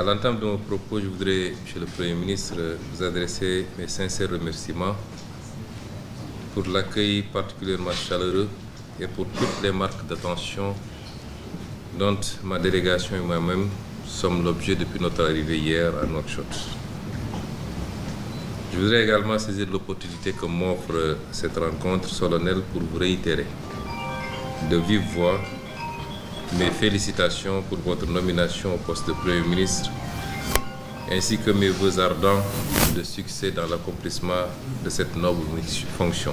l'entame de mon propos, je voudrais, Monsieur le Premier ministre, vous adresser mes sincères remerciements pour l'accueil particulièrement chaleureux et pour toutes les marques d'attention dont ma délégation et moi-même sommes l'objet depuis notre arrivée hier à Nouakchott. Je voudrais également saisir l'opportunité que m'offre cette rencontre solennelle pour vous réitérer de vive voix mes félicitations pour votre nomination au poste de Premier ministre, ainsi que mes vœux ardents de succès dans l'accomplissement de cette noble fonction.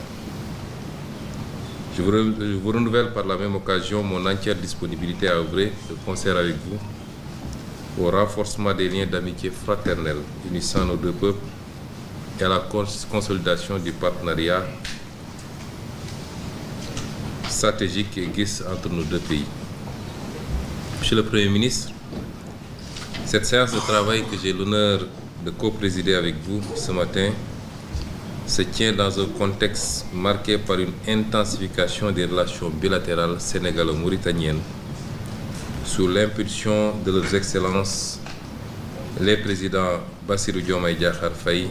Je vous renouvelle par la même occasion mon entière disponibilité à œuvrer de concert avec vous au renforcement des liens d'amitié fraternelle unissant nos deux peuples et à la consolidation du partenariat stratégique et existe entre nos deux pays. Monsieur le Premier ministre, cette séance de travail que j'ai l'honneur de co-présider avec vous ce matin se tient dans un contexte marqué par une intensification des relations bilatérales sénégalo-mauritaniennes sous l'impulsion de leurs excellences les présidents Bassirou Diomaye Diakhar Faye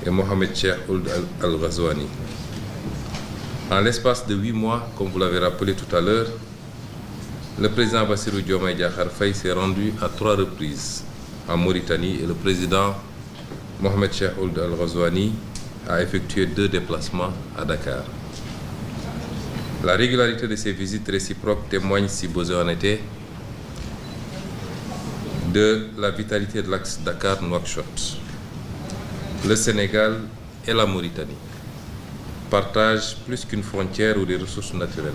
et Mohamed Cheikh Ould Al Ghazouani. En l'espace de 8 mois, comme vous l'avez rappelé tout à l'heure, le président Bassirou Diomaye Diakhar Faye s'est rendu à 3 reprises en Mauritanie et le président Mohamed Cheikh Ould Al Ghazouani a effectué 2 déplacements à Dakar. La régularité de ces visites réciproques témoigne, si besoin en était, de la vitalité de l'axe Dakar-Nouakchott. Le Sénégal et la Mauritanie partagent plus qu'une frontière ou des ressources naturelles.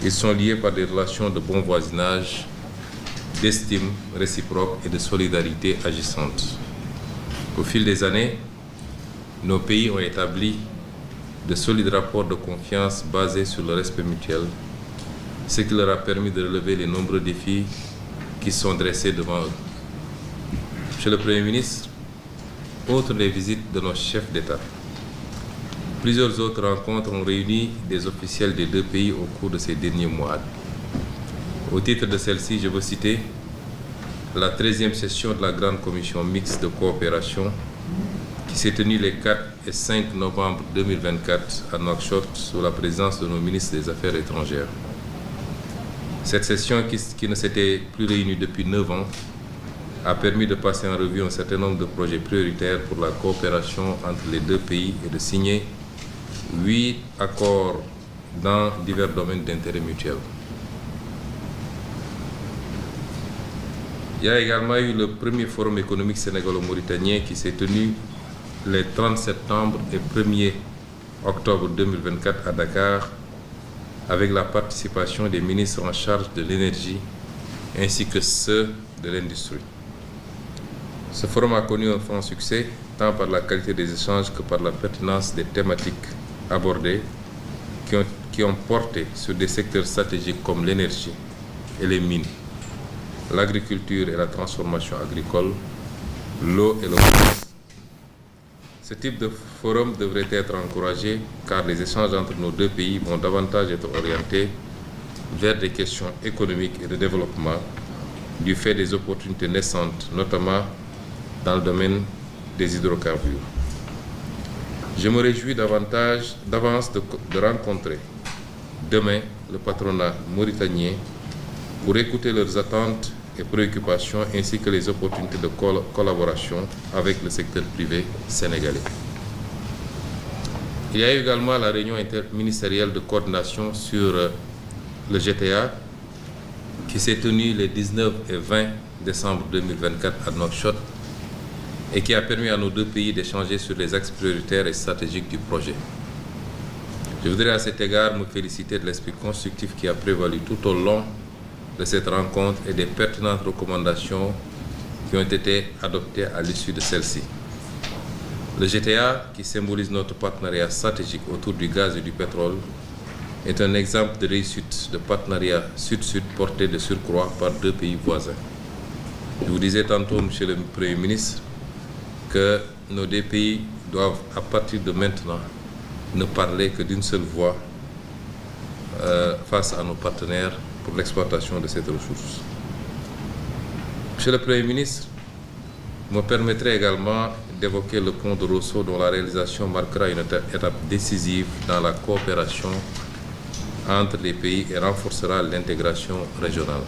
Ils sont liés par des relations de bon voisinage, d'estime réciproque et de solidarité agissante. Au fil des années, nos pays ont établi de solides rapports de confiance basés sur le respect mutuel, ce qui leur a permis de relever les nombreux défis qui sont dressés devant eux. Monsieur le Premier ministre, outre les visites de nos chefs d'État, plusieurs autres rencontres ont réuni des officiels des deux pays au cours de ces derniers mois. Au titre de celle-ci, je veux citer la 13e session de la Grande Commission mixte de coopération qui s'est tenue les 4 et 5 novembre 2024 à Nouakchott sous la présidence de nos ministres des Affaires étrangères. Cette session, qui ne s'était plus réunie depuis 9 ans, a permis de passer en revue un certain nombre de projets prioritaires pour la coopération entre les deux pays et de signer 8 accords dans divers domaines d'intérêt mutuel. Il y a également eu le premier forum économique sénégalo-mauritanien qui s'est tenu les 30 septembre et 1er octobre 2024 à Dakar avec la participation des ministres en charge de l'énergie ainsi que ceux de l'industrie. Ce forum a connu un franc succès tant par la qualité des échanges que par la pertinence des thématiques abordées qui ont porté sur des secteurs stratégiques comme l'énergie et les mines, l'agriculture et la transformation agricole, l'eau et le commerce. Ce type de forum devrait être encouragé car les échanges entre nos deux pays vont davantage être orientés vers des questions économiques et de développement du fait des opportunités naissantes, notamment dans le domaine des hydrocarbures. Je me réjouis d'avance de rencontrer demain le patronat mauritanien pour écouter leurs attentes et préoccupations ainsi que les opportunités de collaboration avec le secteur privé sénégalais. Il y a eu également la réunion interministérielle de coordination sur le GTA qui s'est tenue les 19 et 20 décembre 2024 à Nouakchott et qui a permis à nos deux pays d'échanger sur les axes prioritaires et stratégiques du projet. Je voudrais à cet égard me féliciter de l'esprit constructif qui a prévalu tout au long de cette rencontre et des pertinentes recommandations qui ont été adoptées à l'issue de celle-ci. Le GTA, qui symbolise notre partenariat stratégique autour du gaz et du pétrole, est un exemple de réussite de partenariat sud-sud porté de surcroît par deux pays voisins. Je vous disais tantôt, Monsieur le Premier ministre, que nos deux pays doivent, à partir de maintenant, ne parler que d'une seule voix face à nos partenaires pour l'exploitation de cette ressource. Monsieur le Premier ministre, me permettrez également d'évoquer le pont de Rosso dont la réalisation marquera une étape décisive dans la coopération entre les pays et renforcera l'intégration régionale.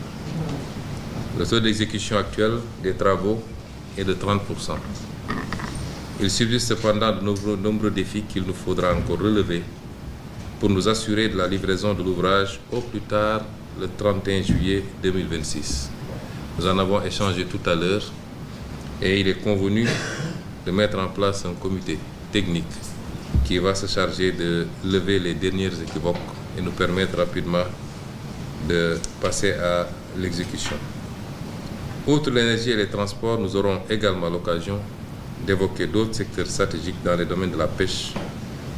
Le taux d'exécution actuel des travaux est de 30%. Il subsiste cependant de nombreux défis qu'il nous faudra encore relever pour nous assurer de la livraison de l'ouvrage au plus tard le 31 juillet 2026. Nous en avons échangé tout à l'heure et il est convenu de mettre en place un comité technique qui va se charger de lever les dernières équivoques et nous permettre rapidement de passer à l'exécution. Outre l'énergie et les transports, nous aurons également l'occasion d'évoquer d'autres secteurs stratégiques dans les domaines de la pêche,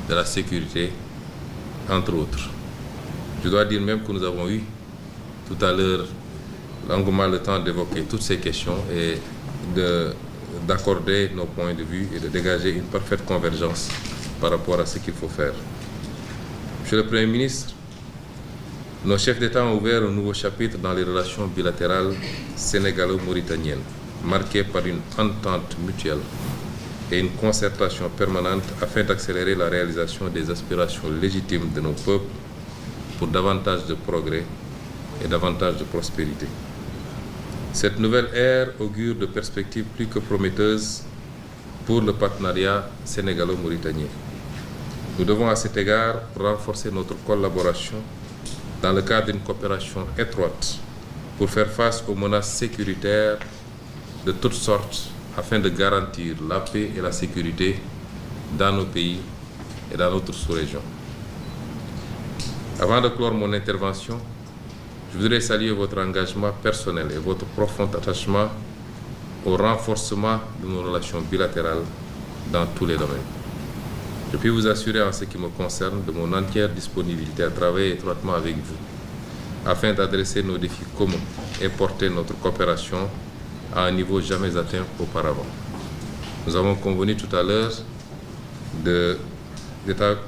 de la sécurité, entre autres. Je dois dire même que nous avons eu tout à l'heure longuement le temps d'évoquer toutes ces questions et d'accorder nos points de vue et de dégager une parfaite convergence par rapport à ce qu'il faut faire. Monsieur le Premier ministre, nos chefs d'État ont ouvert un nouveau chapitre dans les relations bilatérales sénégalo-mauritaniennes, marqué par une entente mutuelle et une concertation permanente afin d'accélérer la réalisation des aspirations légitimes de nos peuples pour davantage de progrès et davantage de prospérité. Cette nouvelle ère augure de perspectives plus que prometteuses pour le partenariat sénégalo-mauritanien. Nous devons à cet égard renforcer notre collaboration dans le cadre d'une coopération étroite pour faire face aux menaces sécuritaires de toutes sortes afin de garantir la paix et la sécurité dans nos pays et dans notre sous-région. Avant de clore mon intervention, je voudrais saluer votre engagement personnel et votre profond attachement au renforcement de nos relations bilatérales dans tous les domaines. Je puis vous assurer en ce qui me concerne de mon entière disponibilité à travailler étroitement avec vous afin d'adresser nos défis communs et porter notre coopération à un niveau jamais atteint auparavant. Nous avons convenu tout à l'heure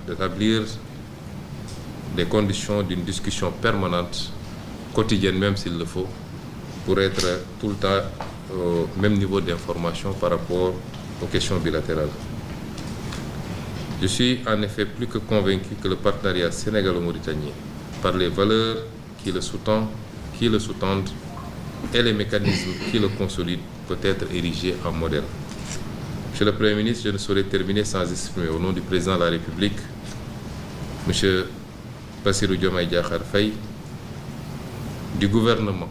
d'établir des conditions d'une discussion permanente, quotidienne même s'il le faut, pour être tout le temps au même niveau d'information par rapport aux questions bilatérales. Je suis en effet plus que convaincu que le partenariat sénégalo-mauritanien, par les valeurs qui le sous-tendent et les mécanismes qui le consolident, peut être érigé en modèle. Monsieur le Premier ministre, je ne saurais terminer sans exprimer au nom du Président de la République, M. Bassirou Diomaye Diakhar Faye, du gouvernement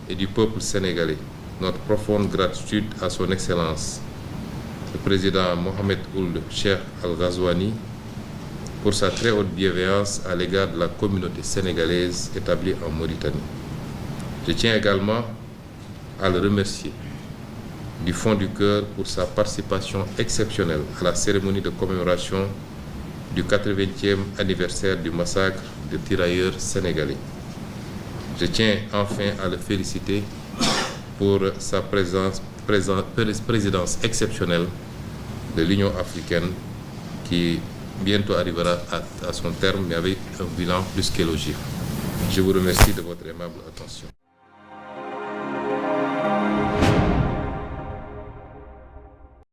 et du peuple sénégalais, notre profonde gratitude à son Excellence, le président Mohamed Ould Cheikh Al Ghazouani, pour sa très haute bienveillance à l'égard de la communauté sénégalaise établie en Mauritanie. Je tiens également à le remercier du fond du cœur pour sa participation exceptionnelle à la cérémonie de commémoration du 80e anniversaire du massacre des tirailleurs sénégalais. Je tiens enfin à le féliciter pour sa présidence exceptionnelle de l'Union africaine qui bientôt arrivera à son terme, mais avec un bilan plus qu'élogieux. Je vous remercie de votre aimable attention.